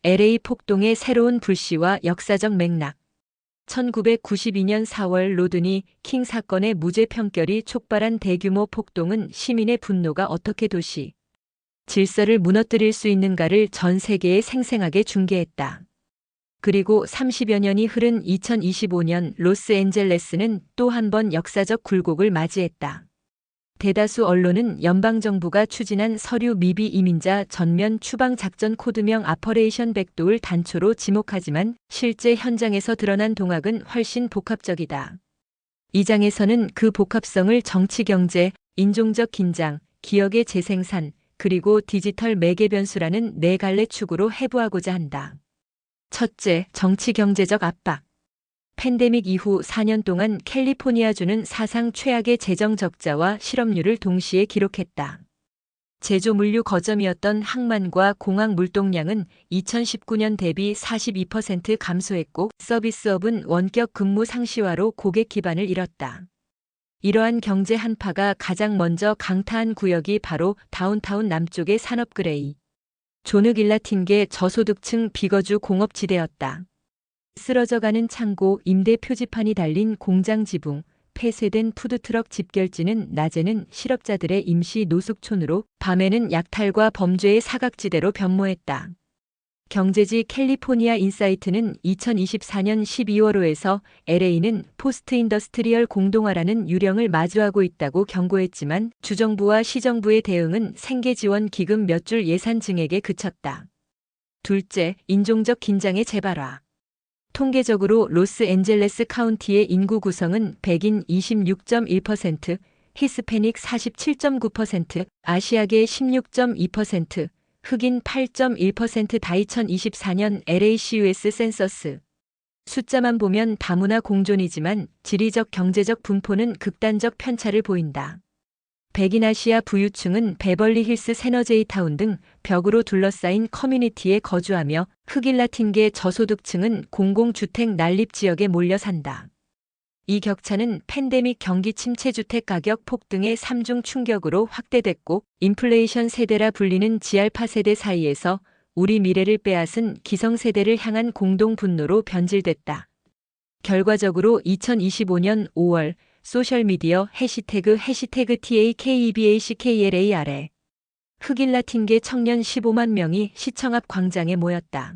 LA 폭동의 새로운 불씨와 역사적 맥락. 1992년 4월 로드니 킹 사건의 무죄 판결이 촉발한 대규모 폭동은 시민의 분노가 어떻게 도시 질서를 무너뜨릴 수 있는가를 전 세계에 생생하게 중계했다. 그리고 30여 년이 흐른 2025년 로스앤젤레스는 또 한 번 역사적 굴곡을 맞이했다. 대다수 언론은 연방정부가 추진한 서류 미비 이민자 전면 추방 작전 코드명 아퍼레이션 백도를 단초로 지목하지만 실제 현장에서 드러난 동학은 훨씬 복합적이다. 이 장에서는 그 복합성을 정치 경제, 인종적 긴장, 기억의 재생산, 그리고 디지털 매개 변수라는 네 갈래 축으로 해부하고자 한다. 첫째, 정치 경제적 압박. 팬데믹 이후 4년 동안 캘리포니아주는 사상 최악의 재정 적자와 실업률을 동시에 기록했다. 제조 물류 거점이었던 항만과 공항 물동량은 2019년 대비 42% 감소했고 서비스업은 원격 근무 상시화로 고객 기반을 잃었다. 이러한 경제 한파가 가장 먼저 강타한 구역이 바로 다운타운 남쪽의 산업 그레이 존 길라틴계 저소득층 비거주 공업지대였다. 쓰러져가는 창고, 임대 표지판이 달린 공장 지붕, 폐쇄된 푸드트럭 집결지는 낮에는 실업자들의 임시 노숙촌으로 밤에는 약탈과 범죄의 사각지대로 변모했다. 경제지 캘리포니아 인사이트는 2024년 12월호에서 LA는 포스트 인더스트리얼 공동화라는 유령을 마주하고 있다고 경고했지만 주정부와 시정부의 대응은 생계 지원 기금 몇 줄 예산 증액에 그쳤다. 둘째, 인종적 긴장의 재발화. 통계적으로 로스앤젤레스 카운티의 인구 구성은 백인 26.1%, 히스패닉 47.9%, 아시아계 16.2%, 흑인 8.1%다 2024년 LACUS 센서스. 숫자만 보면 다문화 공존이지만 지리적 경제적 분포는 극단적 편차를 보인다. 백인 아시아 부유층은 베벌리 힐스 세너제이타운 등 벽으로 둘러싸인 커뮤니티에 거주하며 흑인 라틴계 저소득층은 공공주택 난립 지역에 몰려 산다. 이 격차는 팬데믹 경기 침체 주택 가격 폭등의 3중 충격으로 확대됐고 인플레이션 세대라 불리는 지알파 세대 사이에서 우리 미래를 빼앗은 기성세대를 향한 공동 분노로 변질됐다. 결과적으로 2025년 5월 소셜미디어 해시태그 TAKEBACKLAR에 흑인 라틴계 청년 15만 명이 시청 앞 광장에 모였다.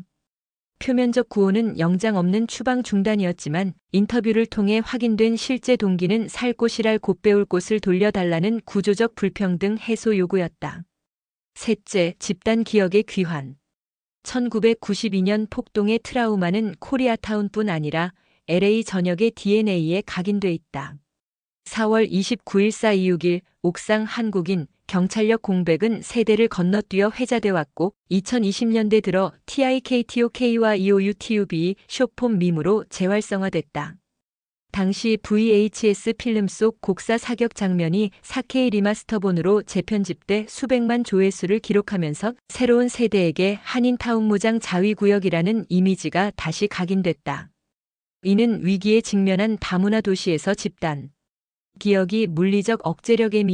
표면적 구호는 영장 없는 추방 중단이었지만 인터뷰를 통해 확인된 실제 동기는 살 곳이랄 곧 배울 곳을 돌려달라는 구조적 불평등 해소 요구였다. 셋째, 집단 기억의 귀환. 1992년 폭동의 트라우마는 코리아타운뿐 아니라 LA 전역의 DNA에 각인돼 있다. 4월 29일 4261 옥상 한국인 경찰력 공백은 세대를 건너뛰어 회자돼 왔고 2020년대 들어 TIKTOK와 EOUTUB 숏폼 밈으로 재활성화됐다. 당시 VHS 필름 속 곡사 사격 장면이 4K 리마스터본으로 재편집돼 수백만 조회수를 기록하면서 새로운 세대에게 한인타운 무장 자위구역이라는 이미지가 다시 각인됐다. 이는 위기에 직면한 다문화 도시에서 집단 기억이 물리적 억제력의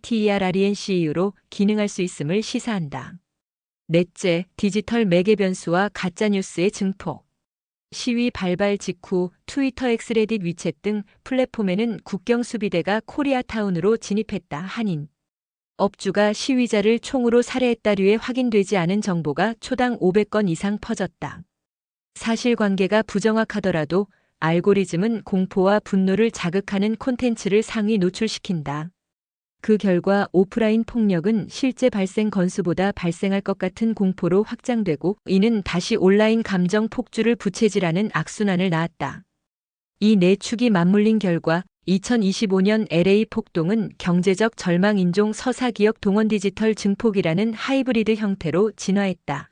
MORYASDTERRENCU로 기능할 수 있음을 시사한다. 넷째, 디지털 매개 변수와 가짜뉴스의 증폭. 시위 발발 직후 트위터 엑스레딧 위챗 등 플랫폼에는 국경수비대가 코리아타운으로 진입했다. 한인 업주가 시위자를 총으로 살해했다류에 확인되지 않은 정보가 초당 500건 이상 퍼졌다. 사실관계가 부정확하더라도 알고리즘은 공포와 분노를 자극하는 콘텐츠를 상위 노출시킨다. 그 결과 오프라인 폭력은 실제 발생 건수보다 발생할 것 같은 공포로 확장되고 이는 다시 온라인 감정 폭주를 부채질하는 악순환을 낳았다. 이 네 축이 맞물린 결과 2025년 LA 폭동은 경제적 절망 인종 서사기억 동원 디지털 증폭이라는 하이브리드 형태로 진화했다.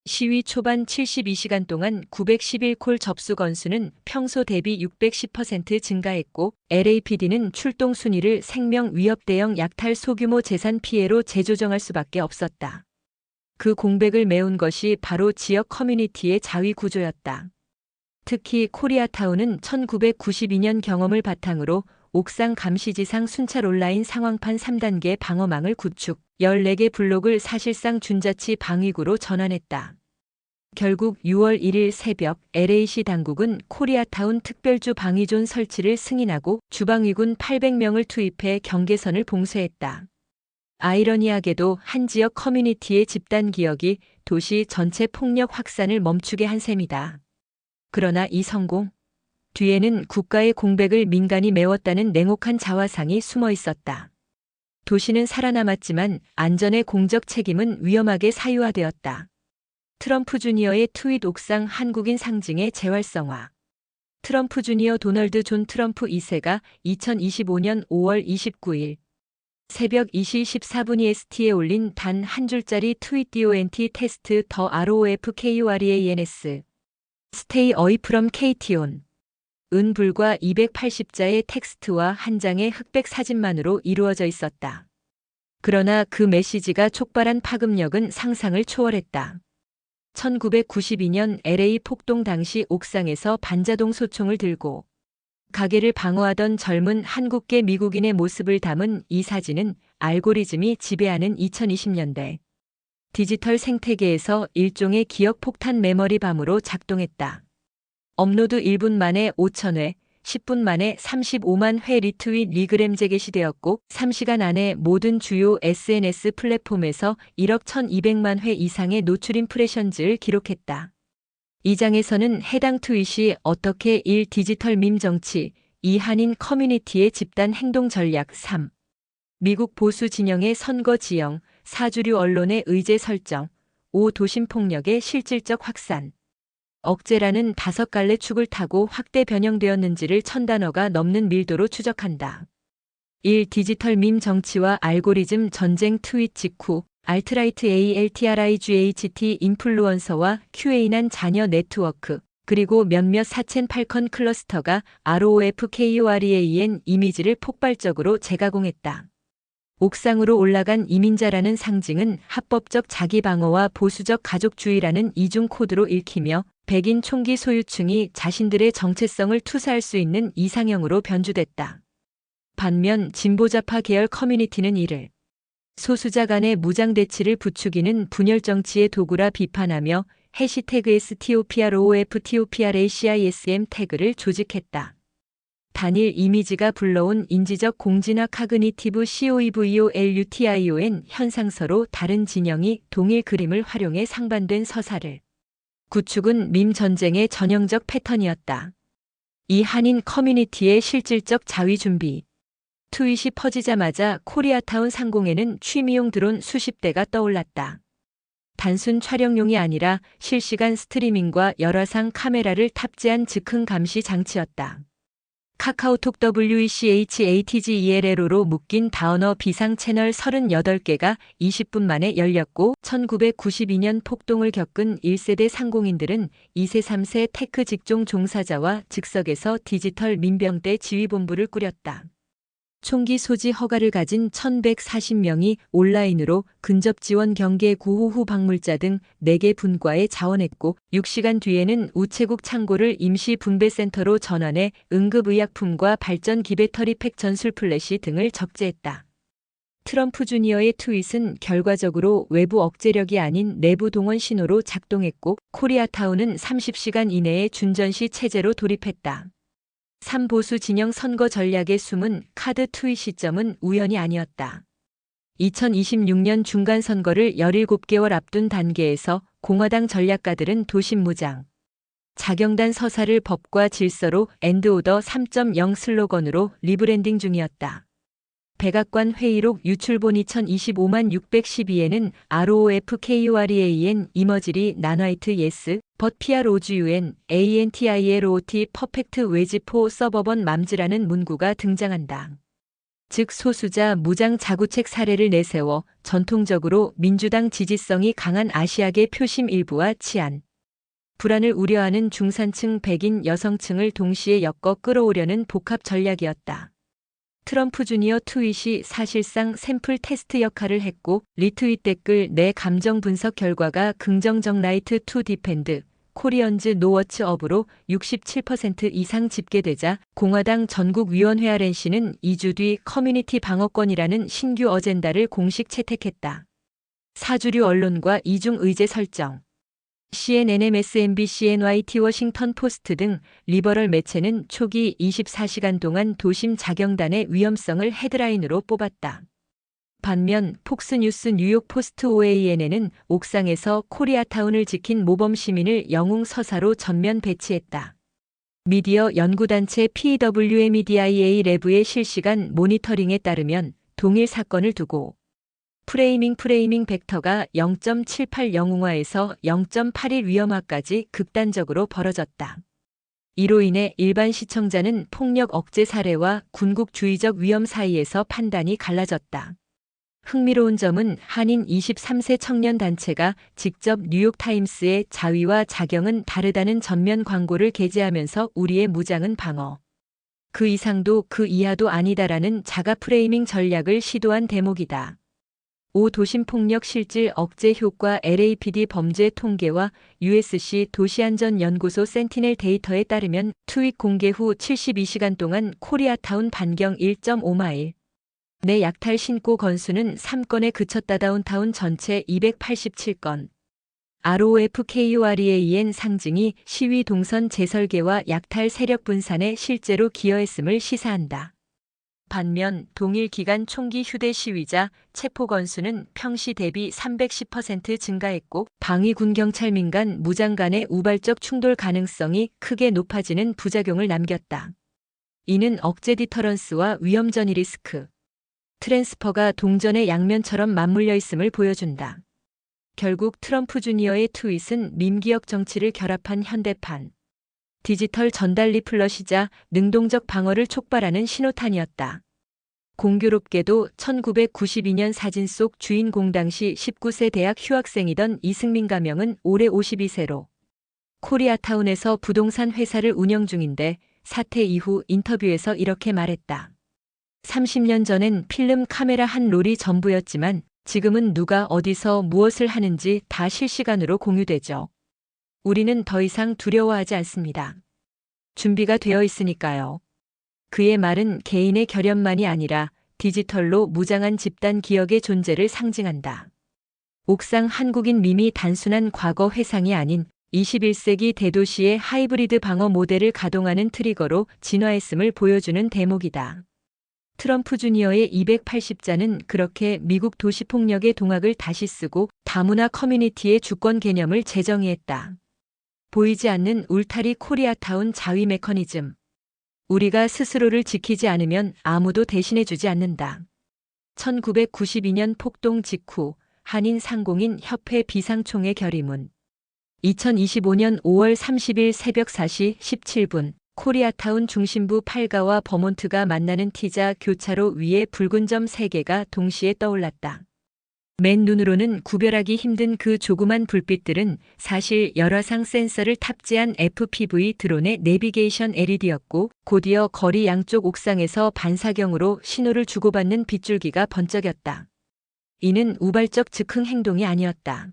시위 초반 72시간 동안 911콜 접수 건수는 평소 대비 610% 증가했고 LAPD는 출동 순위를 생명 위협 대형 약탈 소규모 재산 피해로 재조정할 수밖에 없었다. 그 공백을 메운 것이 바로 지역 커뮤니티의 자위 구조였다. 특히 코리아타운은 1992년 경험을 바탕으로 옥상 감시지상 순찰 온라인 상황판 3단계 방어망을 구축, 14개 블록을 사실상 준자치 방위구로 전환했다. 결국 6월 1일 새벽 LA시 당국은 코리아타운 특별주 방위존 설치를 승인하고 주방위군 800명을 투입해 경계선을 봉쇄했다. 아이러니하게도 한 지역 커뮤니티의 집단 기억이 도시 전체 폭력 확산을 멈추게 한 셈이다. 그러나 이 성공 뒤에는 국가의 공백을 민간이 메웠다는 냉혹한 자화상이 숨어 있었다. 도시는 살아남았지만 안전의 공적 책임은 위험하게 사유화되었다. 트럼프 주니어의 트윗 옥상 한국인 상징의 재활성화. 트럼프 주니어 도널드 존 트럼프 2세가 2025년 5월 29일 새벽 2시 14분 EST에 올린 단 한 줄짜리 트윗 DONT 테스트 더 ROFKUREANS Stay away from KTON 은 불과 280자의 텍스트와 한 장의 흑백 사진만으로 이루어져 있었다. 그러나 그 메시지가 촉발한 파급력은 상상을 초월했다. 1992년 LA 폭동 당시 옥상에서 반자동 소총을 들고 가게를 방어하던 젊은 한국계 미국인의 모습을 담은 이 사진은 알고리즘이 지배하는 2020년대 디지털 생태계에서 일종의 기억 폭탄 메모리 밤으로 작동했다. 업로드 1분 만에 5,000회, 10분 만에 35만 회 리트윗 리그램 재게시되었고 3시간 안에 모든 주요 SNS 플랫폼에서 1억 1,200만 회 이상의 노출 임프레션즈를 기록했다. 이 장에서는 해당 트윗이 어떻게 1. 디지털 밈 정치, 2. 한인 커뮤니티의 집단 행동 전략 3. 미국 보수 진영의 선거 지형, 4. 주류 언론의 의제 설정, 5. 도심 폭력의 실질적 확산. 억제라는 5갈래 축을 타고 확대 변형되었는지를 1000단어가 넘는 밀도로 추적한다. 1. 디지털 밈 정치와 알고리즘 전쟁 트윗 직후 알트라이트 ALTRIGHT 인플루언서와 QA난 자녀 네트워크 그리고 몇몇 사첸 팔컨 클러스터가 ROFKUREAN 이미지를 폭발적으로 재가공했다. 옥상으로 올라간 이민자라는 상징은 합법적 자기방어와 보수적 가족주의라는 이중 코드로 읽히며 백인 총기 소유층이 자신들의 정체성을 투사할 수 있는 이상형으로 변주됐다. 반면 진보좌파 계열 커뮤니티는 이를 소수자 간의 무장 대치를 부추기는 분열 정치의 도구라 비판하며 해시태그 STOPROFTOPRACISM 태그를 조직했다. 단일 이미지가 불러온 인지적 공진화 카그니티브 COEVOLUTION 현상서로 다른 진영이 동일 그림을 활용해 상반된 서사를 구축은 밈 전쟁의 전형적 패턴이었다. 이 한인 커뮤니티의 실질적 자위 준비. 트윗이 퍼지자마자 코리아타운 상공에는 취미용 드론 수십 대가 떠올랐다. 단순 촬영용이 아니라 실시간 스트리밍과 열화상 카메라를 탑재한 즉흥 감시 장치였다. 카카오톡 WECHATGELLO로 묶인 다언어 비상 채널 38개가 20분 만에 열렸고 1992년 폭동을 겪은 1세대 상공인들은 2세 3세 테크 직종 종사자와 즉석에서 디지털 민병대 지휘본부를 꾸렸다. 총기 소지 허가를 가진 1140명이 온라인으로 근접 지원 경계 구호 후 방물자 등 4개 분과에 자원했고 6시간 뒤에는 우체국 창고를 임시 분배센터로 전환해 응급의약품과 발전기 배터리 팩 전술 플래시 등을 적재했다. 트럼프 주니어의 트윗은 결과적으로 외부 억제력이 아닌 내부 동원 신호로 작동했고 코리아타운은 30시간 이내에 준전시 체제로 돌입했다. 3보수 진영 선거 전략의 숨은 카드 트윗 시점은 우연이 아니었다. 2026년 중간선거를 17개월 앞둔 단계에서 공화당 전략가들은 도심 무장, 자경단 서사를 법과 질서로 엔드오더 3.0 슬로건으로 리브랜딩 중이었다. 백악관 회의록 유출본 2025만 612에는 ROFKUREAN 이머지리 난화이트 예스 but PROGUN ANTILOT 퍼펙트 웨지포 서버번 맘즈라는 문구가 등장한다. 즉 소수자 무장 자구책 사례를 내세워 전통적으로 민주당 지지성이 강한 아시아계 표심 일부와 치안, 불안을 우려하는 중산층 백인 여성층을 동시에 엮어 끌어오려는 복합 전략이었다. 트럼프 주니어 트윗이 사실상 샘플 테스트 역할을 했고 리트윗 댓글 내 감정 분석 결과가 긍정적 라이트 투 디펜드, 코리언즈 노워치업으로 67% 이상 집계되자 공화당 전국위원회 RNC는 2주 뒤 커뮤니티 방어권이라는 신규 어젠다를 공식 채택했다. 사주류 언론과 이중 의제 설정. CNN, MSNBC, NYT, 워싱턴 포스트 등 리버럴 매체는 초기 24시간 동안 도심 자경단의 위험성을 헤드라인으로 뽑았다. 반면 폭스뉴스, 뉴욕 포스트, OANN은 옥상에서 코리아타운을 지킨 모범 시민을 영웅 서사로 전면 배치했다. 미디어 연구단체 PWMEDIA 랩의 실시간 모니터링에 따르면 동일 사건을 두고 프레이밍 벡터가 0.78 영웅화에서 0.81 위험화까지 극단적으로 벌어졌다. 이로 인해 일반 시청자는 폭력 억제 사례와 군국주의적 위험 사이에서 판단이 갈라졌다. 흥미로운 점은 한인 23세 청년 단체가 직접 뉴욕타임스의 자위와 자경은 다르다는 전면 광고를 게재하면서 우리의 무장은 방어. 그 이상도 그 이하도 아니다라는 자가 프레이밍 전략을 시도한 대목이다. 도심폭력 실질 억제 효과 LAPD 범죄 통계와 USC 도시안전연구소 센티넬 데이터에 따르면 트윗 공개 후 72시간 동안 코리아타운 반경 1.5마일 내 약탈 신고 건수는 3건에 그쳤다. 다운타운 전체 287건. ROFKUREAN 상징이 시위 동선 재설계와 약탈 세력 분산에 실제로 기여했음을 시사한다. 반면 동일 기간 총기 휴대 시위자 체포 건수는 평시 대비 310% 증가했고 방위 군경찰 민간 무장 간의 우발적 충돌 가능성이 크게 높아지는 부작용을 남겼다. 이는 억제 디터런스와 위험 전이 리스크 트랜스퍼가 동전의 양면처럼 맞물려 있음을 보여준다. 결국 트럼프 주니어의 트윗은 밈기역 정치를 결합한 현대판 디지털 전달 리플러시자 능동적 방어를 촉발하는 신호탄이었다. 공교롭게도 1992년 사진 속 주인공 당시 19세 대학 휴학생이던 이승민 가명은 올해 52세로 코리아타운에서 부동산 회사를 운영 중인데 사태 이후 인터뷰에서 이렇게 말했다. 30년 전엔 필름 카메라 한 롤이 전부였지만 지금은 누가 어디서 무엇을 하는지 다 실시간으로 공유되죠. 우리는 더 이상 두려워하지 않습니다. 준비가 되어 있으니까요. 그의 말은 개인의 결연만이 아니라 디지털로 무장한 집단 기억의 존재를 상징한다. 옥상 한국인 밈이 단순한 과거 회상이 아닌 21세기 대도시의 하이브리드 방어 모델을 가동하는 트리거로 진화했음을 보여주는 대목이다. 트럼프 주니어의 280자는 그렇게 미국 도시폭력의 동학을 다시 쓰고 다문화 커뮤니티의 주권 개념을 재정의했다. 보이지 않는 울타리 코리아타운 자위 메커니즘. 우리가 스스로를 지키지 않으면 아무도 대신해주지 않는다. 1992년 폭동 직후 한인 상공인 협회 비상총회 결의문. 2025년 5월 30일 새벽 4시 17분 코리아타운 중심부 팔가와 버몬트가 만나는 T자 교차로 위에 붉은 점 3개가 동시에 떠올랐다. 맨 눈으로는 구별하기 힘든 그 조그만 불빛들은 사실 열화상 센서를 탑재한 FPV 드론의 내비게이션 LED였고 곧이어 거리 양쪽 옥상에서 반사경으로 신호를 주고받는 빗줄기가 번쩍였다. 이는 우발적 즉흥 행동이 아니었다.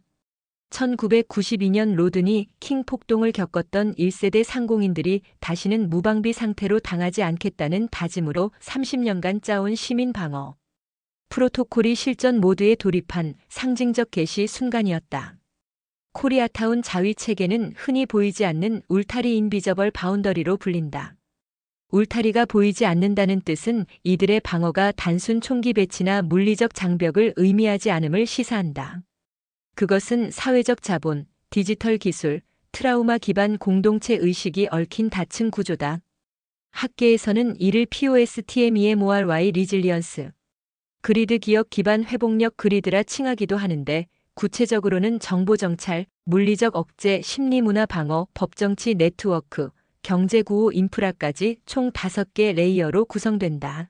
1992년 로드니 킹 폭동을 겪었던 1세대 상공인들이 다시는 무방비 상태로 당하지 않겠다는 다짐으로 30년간 짜온 시민 방어 프로토콜이 실전 모드에 돌입한 상징적 개시 순간이었다. 코리아타운 자위 체계는 흔히 보이지 않는 울타리 인비저벌 바운더리로 불린다. 울타리가 보이지 않는다는 뜻은 이들의 방어가 단순 총기 배치나 물리적 장벽을 의미하지 않음을 시사한다. 그것은 사회적 자본, 디지털 기술, 트라우마 기반 공동체 의식이 얽힌 다층 구조다. 학계에서는 이를 POSTMEMORY 리질리언스, 그리드 기억 기반 회복력 그리드라 칭하기도 하는데 구체적으로는 정보정찰, 물리적 억제, 심리문화 방어, 법정치 네트워크, 경제구호 인프라까지 총 5개 레이어로 구성된다.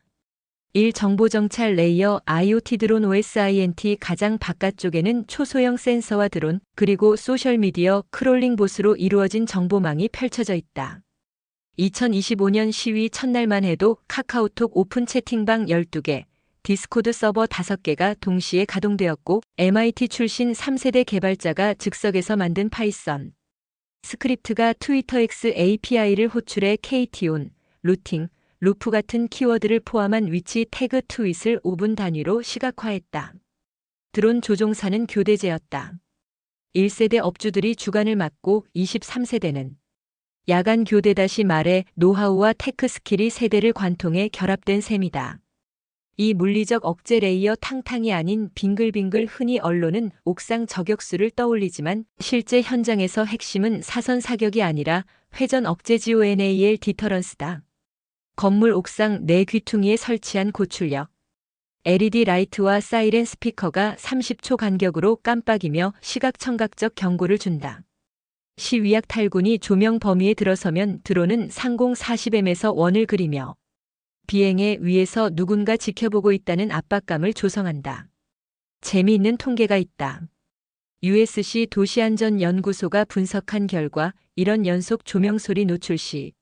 1. 정보정찰 레이어 IoT 드론 OSINT 가장 바깥쪽에는 초소형 센서와 드론 그리고 소셜미디어 크롤링 봇으로 이루어진 정보망이 펼쳐져 있다. 2025년 시위 첫날만 해도 카카오톡 오픈 채팅방 12개, 디스코드 서버 5개가 동시에 가동되었고 MIT 출신 3세대 개발자가 즉석에서 만든 파이썬 스크립트가 트위터 X API를 호출해 KTON, 루팅, 루프 같은 키워드를 포함한 위치 태그 트윗을 5분 단위로 시각화했다. 드론 조종사는 교대제였다. 1세대 업주들이 주관을 맡고 23세대는 야간 교대, 다시 말해 노하우와 테크 스킬이 세대를 관통해 결합된 셈이다. 이 물리적 억제 레이어 탕탕이 아닌 빙글빙글, 흔히 언론은 옥상 저격수를 떠올리지만 실제 현장에서 핵심은 사선 사격이 아니라 회전 억제 GONAL 디터런스다. 건물 옥상 내 귀퉁이에 설치한 고출력 LED 라이트와 사이렌 스피커가 30초 간격으로 깜빡이며 시각청각적 경고를 준다. 시위약 탈군이 조명 범위에 들어서면 드론은 상공 40M에서 원을 그리며 비행의 위에서 누군가 지켜보고 있다는 압박감을 조성한다. 재미있는 통계가 있다. USC 도시안전연구소가 분석한 결과 이런 연속 조명소리 노출 시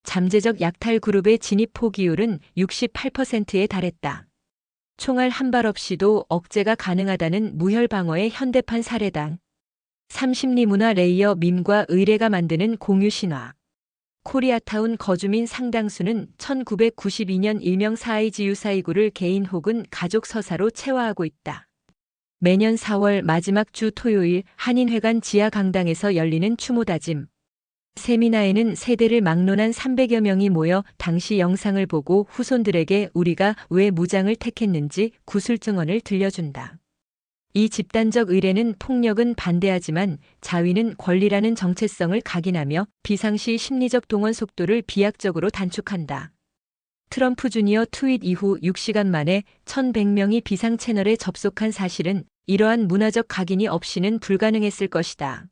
잠재적 약탈 그룹의 진입 포기율은 68%에 달했다. 총알 한 발 없이도 억제가 가능하다는 무혈 방어의 현대판 사례다. 30리 문화 레이어 밈과 의뢰가 만드는 공유 신화. 코리아타운 거주민 상당수는 1992년 일명 사이지유사이구를 개인 혹은 가족 서사로 체화하고 있다. 매년 4월 마지막 주 토요일 한인회관 지하 강당에서 열리는 추모다짐 세미나에는 세대를 막론한 300여 명이 모여 당시 영상을 보고 후손들에게 우리가 왜 무장을 택했는지 구술증언을 들려준다. 이 집단적 의례는 폭력은 반대하지만 자위는 권리라는 정체성을 각인하며 비상시 심리적 동원 속도를 비약적으로 단축한다. 트럼프 주니어 트윗 이후 6시간 만에 1,100명이 비상 채널에 접속한 사실은 이러한 문화적 각인이 없이는 불가능했을 것이다.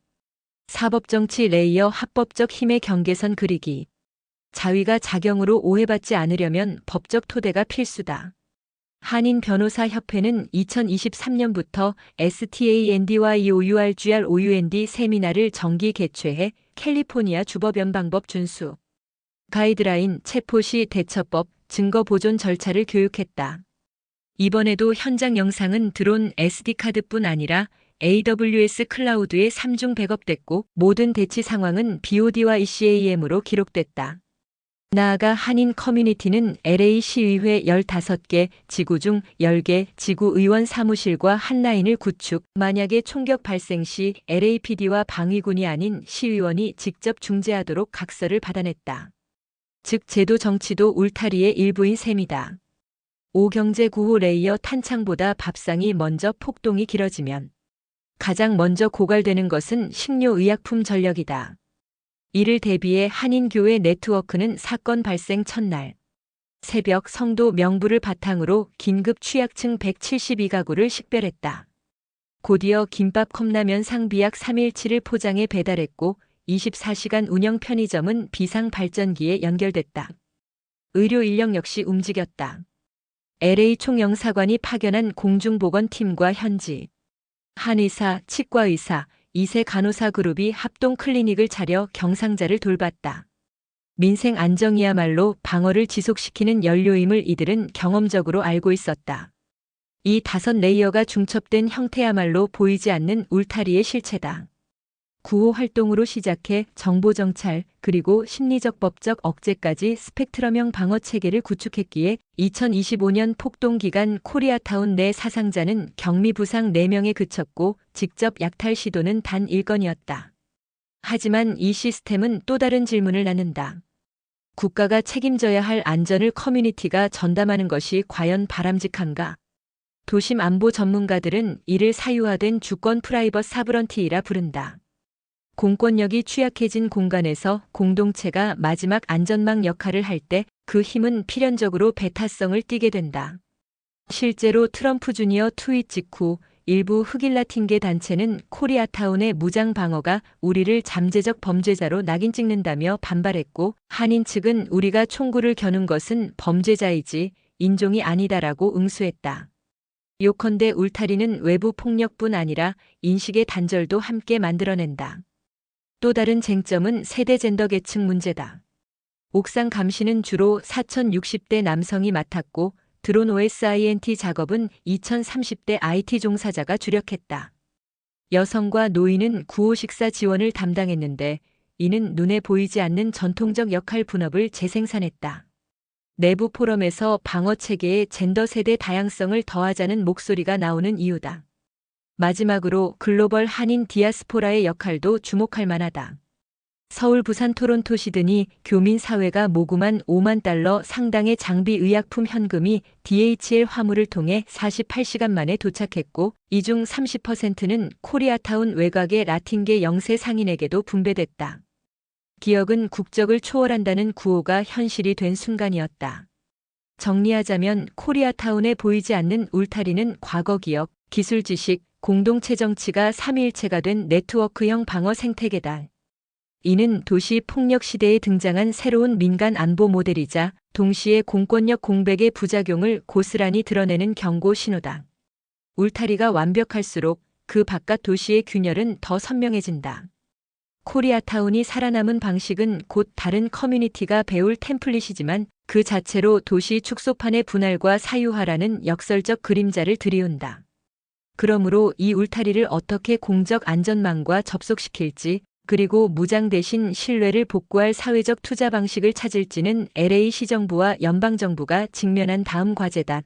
사법정치 레이어 합법적 힘의 경계선 그리기. 자위가 자경으로 오해받지 않으려면 법적 토대가 필수다. 한인변호사협회는 2023년부터 STANDYOURGROUND 세미나를 정기 개최해 캘리포니아 주법연방법 준수, 가이드라인, 체포시 대처법, 증거보존 절차를 교육했다. 이번에도 현장 영상은 드론 SD카드뿐 아니라 AWS 클라우드에 3중 백업됐고 모든 대치 상황은 BOD와 ECAM으로 기록됐다. 나아가 한인 커뮤니티는 LA 시의회 15개, 지구 중 10개 지구의원 사무실과 한라인을 구축, 만약에 총격 발생 시 LAPD와 방위군이 아닌 시의원이 직접 중재하도록 각서를 받아냈다. 즉 제도 정치도 울타리의 일부인 셈이다. 5경제 구호 레이어 탄창보다 밥상이 먼저 폭동이 길어지면 가장 먼저 고갈되는 것은 식료의약품 전력이다. 이를 대비해 한인교회 네트워크는 사건 발생 첫날 새벽 성도 명부를 바탕으로 긴급 취약층 172가구를 식별했다. 곧이어 김밥 컵라면 상비약 317을 포장해 배달했고 24시간 운영 편의점은 비상 발전기에 연결됐다. 의료 인력 역시 움직였다. LA 총영사관이 파견한 공중보건팀과 현지 한의사, 치과의사, 2세 간호사 그룹이 합동 클리닉을 차려 경상자를 돌봤다. 민생 안정이야말로 방어를 지속시키는 연료임을 이들은 경험적으로 알고 있었다. 이 5레이어가 중첩된 형태야말로 보이지 않는 울타리의 실체다. 구호 활동으로 시작해 정보정찰 그리고 심리적 법적 억제까지 스펙트럼형 방어 체계를 구축했기에 2025년 폭동 기간 코리아타운 내 사상자는 경미 부상 4명에 그쳤고 직접 약탈 시도는 단 1건이었다. 하지만 이 시스템은 또 다른 질문을 낳는다. 국가가 책임져야 할 안전을 커뮤니티가 전담하는 것이 과연 바람직한가? 도심 안보 전문가들은 이를 사유화된 주권 프라이버 사브런티이라 부른다. 공권력이 취약해진 공간에서 공동체가 마지막 안전망 역할을 할 때 그 힘은 필연적으로 배타성을 띠게 된다. 실제로 트럼프 주니어 트윗 직후 일부 흑일라틴계 단체는 코리아타운의 무장 방어가 우리를 잠재적 범죄자로 낙인 찍는다며 반발했고 한인 측은 우리가 총구를 겨눈 것은 범죄자이지 인종이 아니다라고 응수했다. 요컨대 울타리는 외부 폭력뿐 아니라 인식의 단절도 함께 만들어낸다. 또 다른 쟁점은 세대 젠더 계층 문제다. 옥상 감시는 주로 4060대 남성이 맡았고 드론 OSINT 작업은 2030대 IT 종사자가 주력했다. 여성과 노인은 구호 식사 지원을 담당했는데 이는 눈에 보이지 않는 전통적 역할 분업을 재생산했다. 내부 포럼에서 방어 체계에 젠더 세대 다양성을 더하자는 목소리가 나오는 이유다. 마지막으로 글로벌 한인 디아스포라의 역할도 주목할 만하다. 서울, 부산, 토론토, 시드니 교민 사회가 모금한 5만 달러 상당의 장비 의약품 현금이 DHL 화물을 통해 48시간 만에 도착했고 이 중 30%는 코리아타운 외곽의 라틴계 영세 상인에게도 분배됐다. 기억은 국적을 초월한다는 구호가 현실이 된 순간이었다. 정리하자면 코리아타운에 보이지 않는 울타리는 과거 기억, 기술 지식, 공동체 정치가 삼위일체가 된 네트워크형 방어 생태계다. 이는 도시 폭력 시대에 등장한 새로운 민간 안보 모델이자 동시에 공권력 공백의 부작용을 고스란히 드러내는 경고 신호다. 울타리가 완벽할수록 그 바깥 도시의 균열은 더 선명해진다. 코리아타운이 살아남은 방식은 곧 다른 커뮤니티가 배울 템플릿이지만 그 자체로 도시 축소판의 분할과 사유화라는 역설적 그림자를 들이운다. 그러므로 이 울타리를 어떻게 공적 안전망과 접속시킬지 그리고 무장 대신 신뢰를 복구할 사회적 투자 방식을 찾을지는 LA 시정부와 연방정부가 직면한 다음 과제다.